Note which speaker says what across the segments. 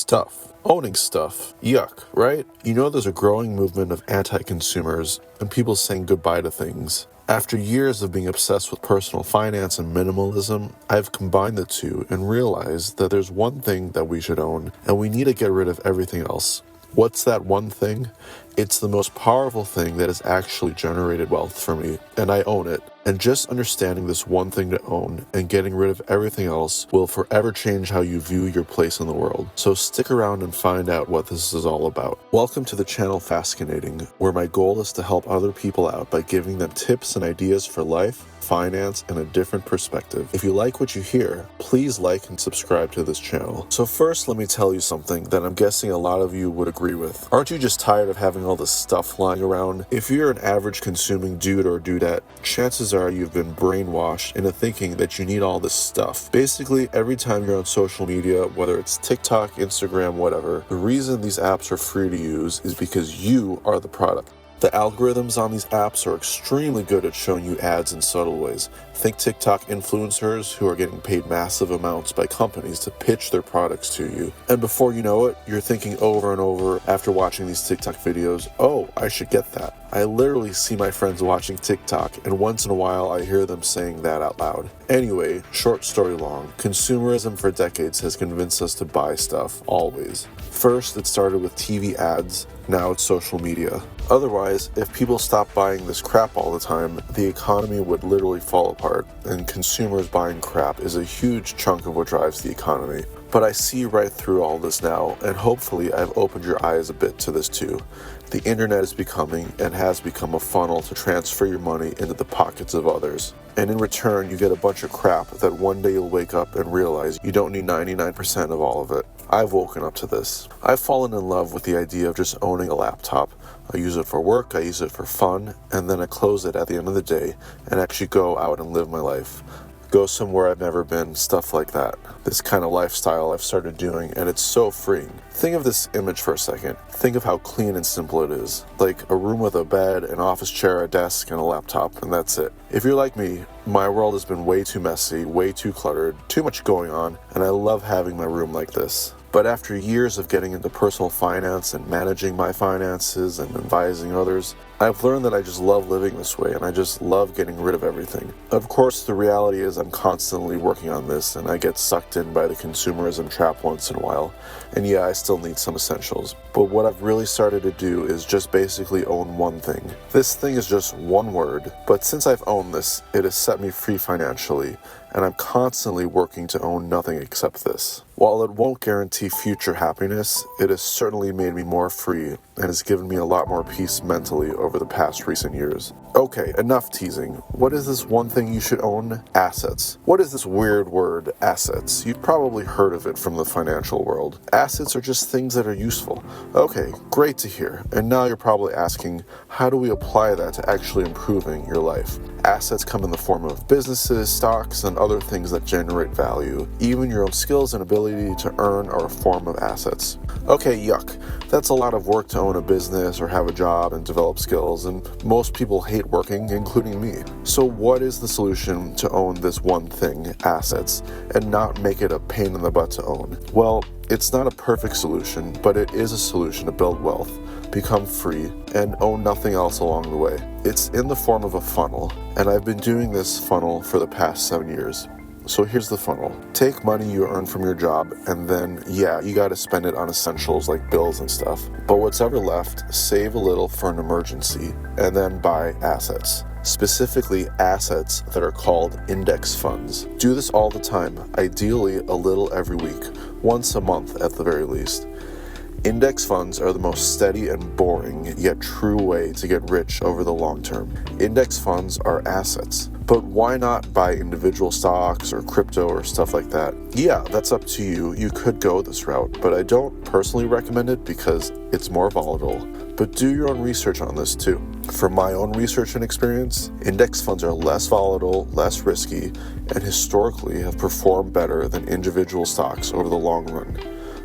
Speaker 1: Stuff. Owning stuff. Yuck, right? You know there's a growing movement of anti-consumers and people saying goodbye to things. After years of being obsessed with personal finance and minimalism, I've combined the two and realized that there's one thing that we should own, and we need to get rid of everything else. What's that one thing? It's the most powerful thing that has actually generated wealth for me, and I own it. And just understanding this one thing to own and getting rid of everything else will forever change how you view your place in the world. So stick around and find out what this is all about. Welcome to the channel Fascinating, where my goal is to help other people out by giving them tips and ideas for life, finance, and a different perspective. If you like what you hear, please like and subscribe to this channel. So first, let me tell you something that I'm guessing a lot of you would agree with. Aren't you just tired of having all this stuff lying around? If you're an average consuming dude or dudette, chances are you've been brainwashed into thinking that you need all this stuff. Basically, every time you're on social media, whether it's TikTok, Instagram, whatever, the reason these apps are free to use is because you are the product. The algorithms on these apps are extremely good at showing you ads in subtle ways. Think TikTok influencers who are getting paid massive amounts by companies to pitch their products to you. And before you know it, you're thinking over and over after watching these TikTok videos, oh, I should get that. I literally see my friends watching TikTok, and once in a while I hear them saying that out loud. Anyway, short story long, consumerism for decades has convinced us to buy stuff, always. First, it started with TV ads, now it's social media. Otherwise, if people stopped buying this crap all the time, the economy would literally fall apart, and consumers buying crap is a huge chunk of what drives the economy. But I see right through all this now, and hopefully I've opened your eyes a bit to this too. The internet is becoming and has become a funnel to transfer your money into the pockets of others. And in return, you get a bunch of crap that one day you'll wake up and realize you don't need 99% of all of it. I've woken up to this. I've fallen in love with the idea of just owning a laptop. I use it for work, I use it for fun, and then I close it at the end of the day and actually go out and live my life. Go somewhere I've never been, stuff like that. This kind of lifestyle I've started doing, and it's so freeing. Think of this image for a second. Think of how clean and simple it is. Like a room with a bed, an office chair, a desk, and a laptop, and that's it. If you're like me, my world has been way too messy, way too cluttered, too much going on, and I love having my room like this. But after years of getting into personal finance and managing my finances and advising others, I've learned that I just love living this way and I just love getting rid of everything. Of course, the reality is I'm constantly working on this and I get sucked in by the consumerism trap once in a while. And yeah, I still need some essentials. But what I've really started to do is just basically own one thing. This thing is just one word, but since I've owned this, it has set me free financially, and I'm constantly working to own nothing except this. While it won't guarantee future happiness, it has certainly made me more free and has given me a lot more peace mentally over the past recent years. Okay, enough teasing. What is this one thing you should own? Assets. What is this weird word, assets? You've probably heard of it from the financial world. Assets are just things that are useful. Okay, great to hear. And now you're probably asking, how do we apply that to actually improving your life? Assets come in the form of businesses, stocks, and other things that generate value. Even your own skills and ability to earn are a form of assets. Okay, yuck. That's a lot of work to own a business or have a job and develop skills, and most people hate working, including me. So what is the solution to own this one thing, assets, and not make it a pain in the butt to own? Well, it's not a perfect solution, but it is a solution to build wealth, become free, and own nothing else along the way. It's in the form of a funnel, and I've been doing this funnel for the past 7 years. So here's the funnel. Take money you earn from your job, and then, yeah, you gotta spend it on essentials like bills and stuff. But what's ever left, save a little for an emergency, and then buy assets. Specifically assets that are called index funds. Do this all the time, ideally a little every week, once a month at the very least. Index funds are the most steady and boring, yet true way to get rich over the long term. Index funds are assets. But why not buy individual stocks or crypto or stuff like that? Yeah, that's up to you. You could go this route, but I don't personally recommend it because it's more volatile. But do your own research on this too. From my own research and experience, index funds are less volatile, less risky, and historically have performed better than individual stocks over the long run.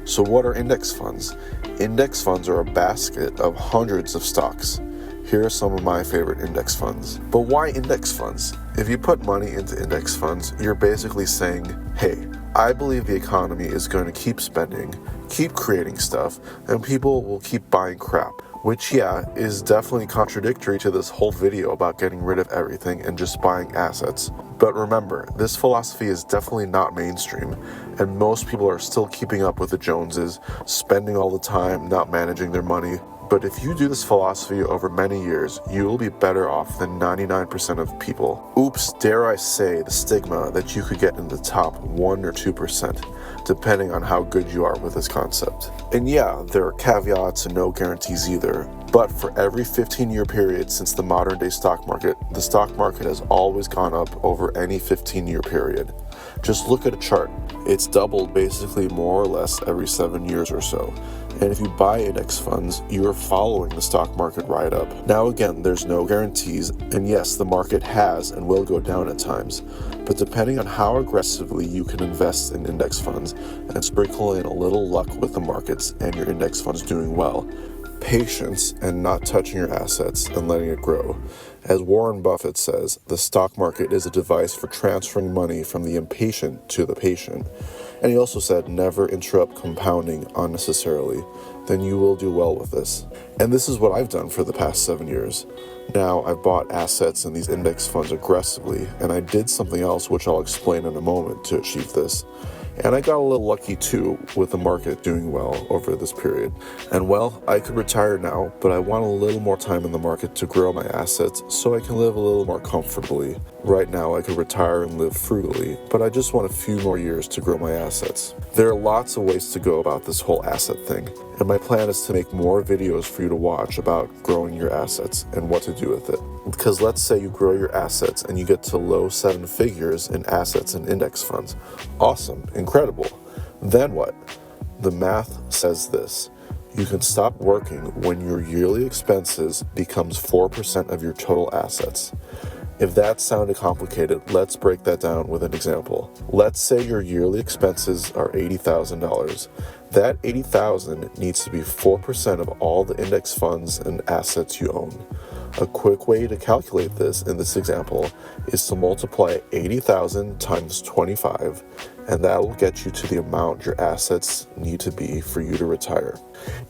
Speaker 1: So what are index funds? Index funds are a basket of hundreds of stocks. Here are some of my favorite index funds. But why index funds? If you put money into index funds, you're basically saying, hey, I believe the economy is going to keep spending, keep creating stuff, and people will keep buying crap. Which, yeah, is definitely contradictory to this whole video about getting rid of everything and just buying assets. But remember, this philosophy is definitely not mainstream, and most people are still keeping up with the Joneses, spending all the time, not managing their money. But if you do this philosophy over many years, you will be better off than 99% of people. Oops, dare I say the stigma that you could get in the top 1 or 2%, depending on how good you are with this concept. And yeah, there are caveats and no guarantees either, but for every 15-year period since the modern day stock market, the stock market has always gone up over any 15-year period. Just look at a chart. It's doubled basically more or less every 7 years or so. And if you buy index funds, you are following the stock market right up. Now again, there's no guarantees, and yes, the market has and will go down at times. But depending on how aggressively you can invest in index funds and sprinkle in a little luck with the markets and your index funds doing well, patience and not touching your assets and letting it grow. As Warren Buffett says, the stock market is a device for transferring money from the impatient to the patient. And he also said, never interrupt compounding unnecessarily, then you will do well with this. And this is what I've done for the past 7 years. Now I've bought assets in these index funds aggressively, and I did something else which I'll explain in a moment to achieve this. And I got a little lucky too with the market doing well over this period. And well, I could retire now, but I want a little more time in the market to grow my assets so I can live a little more comfortably. Right now I could retire and live frugally, but I just want a few more years to grow my assets. There are lots of ways to go about this whole asset thing, and my plan is to make more videos for you to watch about growing your assets and what to do with it. Because let's say you grow your assets and you get to low 7 figures in assets and index funds. Awesome, incredible. Then what? The math says this. You can stop working when your yearly expenses becomes 4% of your total assets. If that sounded complicated, let's break that down with an example. Let's say your yearly expenses are $80,000. That $80,000 needs to be 4% of all the index funds and assets you own. A quick way to calculate this in this example is to multiply 80,000 times 25, and that will get you to the amount your assets need to be for you to retire.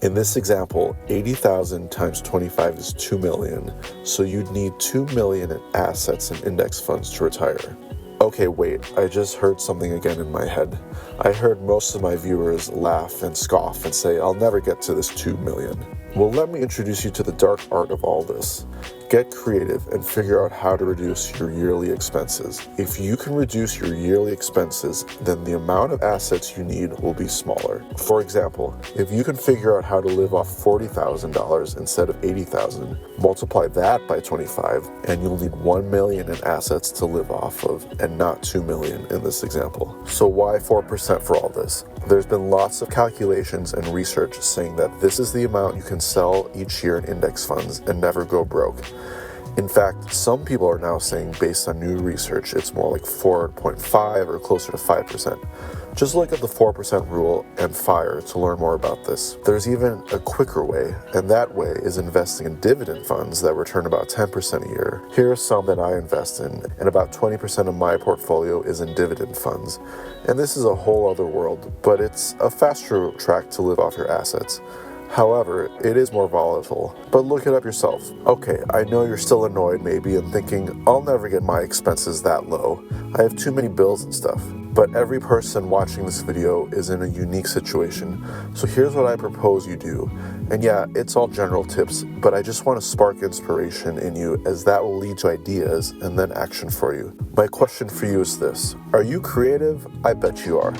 Speaker 1: In this example, 80,000 times 25 is 2 million, so you'd need 2 million in assets and index funds to retire. Okay, wait, I just heard something again in my head. I heard most of my viewers laugh and scoff and say, I'll never get to this 2 million. Well, let me introduce you to the dark art of all this. Get creative and figure out how to reduce your yearly expenses. If you can reduce your yearly expenses, then the amount of assets you need will be smaller. For example, if you can figure out how to live off $40,000 instead of $80,000, multiply that by 25, and you'll need 1 million in assets to live off of, and not 2 million in this example. So why 4% for all this? There's been lots of calculations and research saying that this is the amount you can sell each year in index funds and never go broke. In fact, some people are now saying, based on new research, it's more like 4.5 or closer to 5%. Just look at the 4% rule and FIRE to learn more about this. There's even a quicker way, and that way is investing in dividend funds that return about 10% a year. Here are some that I invest in, and about 20% of my portfolio is in dividend funds. And this is a whole other world, but it's a faster track to live off your assets. However, it is more volatile, but look it up yourself. Okay, I know you're still annoyed maybe and thinking, I'll never get my expenses that low. I have too many bills and stuff. But every person watching this video is in a unique situation. So here's what I propose you do. And yeah, it's all general tips, but I just want to spark inspiration in you, as that will lead to ideas and then action for you. My question for you is this. Are you creative? I bet you are.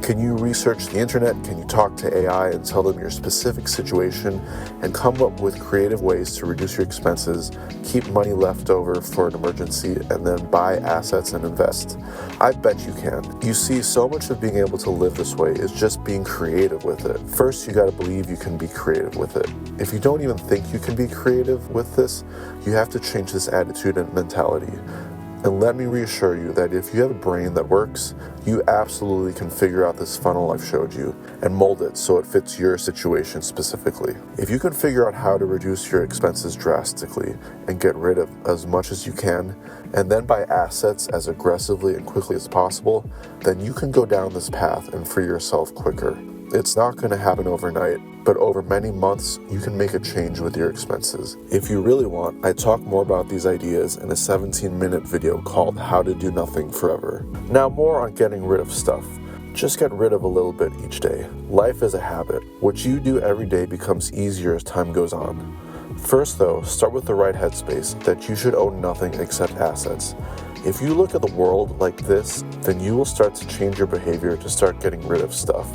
Speaker 1: Can you research the internet? Can you talk to AI and tell them your specific situation and come up with creative ways to reduce your expenses, keep money left over for an emergency, and then buy assets and invest? I bet you can. You see, so much of being able to live this way is just being creative with it. First, you gotta believe you can be creative with it. If you don't even think you can be creative with this, you have to change this attitude and mentality. And let me reassure you that if you have a brain that works, you absolutely can figure out this funnel I've showed you and mold it so it fits your situation specifically. If you can figure out how to reduce your expenses drastically and get rid of as much as you can, and then buy assets as aggressively and quickly as possible, then you can go down this path and free yourself quicker. It's not going to happen overnight, but over many months, you can make a change with your expenses. If you really want, I talk more about these ideas in a 17-minute video called How to Do Nothing Forever. Now more on getting rid of stuff. Just get rid of a little bit each day. Life is a habit. What you do every day becomes easier as time goes on. First though, start with the right headspace that you should own nothing except assets. If you look at the world like this, then you will start to change your behavior to start getting rid of stuff.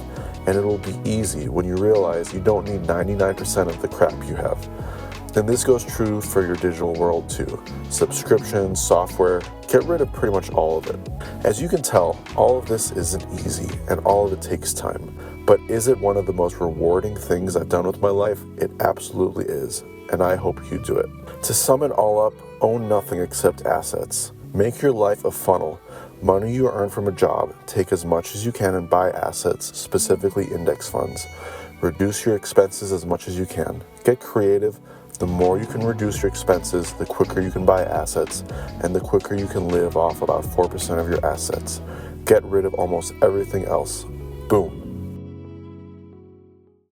Speaker 1: And it will be easy when you realize you don't need 99% of the crap you have. And this goes true for your digital world too. Subscriptions, software, get rid of pretty much all of it. As you can tell, all of this isn't easy and all of it takes time. But is it one of the most rewarding things I've done with my life? It absolutely is. And I hope you do it. To sum it all up, own nothing except assets. Make your life a funnel. Money you earn from a job, take as much as you can and buy assets, specifically index funds. Reduce your expenses as much as you can. Get creative. The more you can reduce your expenses, the quicker you can buy assets, and the quicker you can live off about 4% of your assets. Get rid of almost everything else. Boom.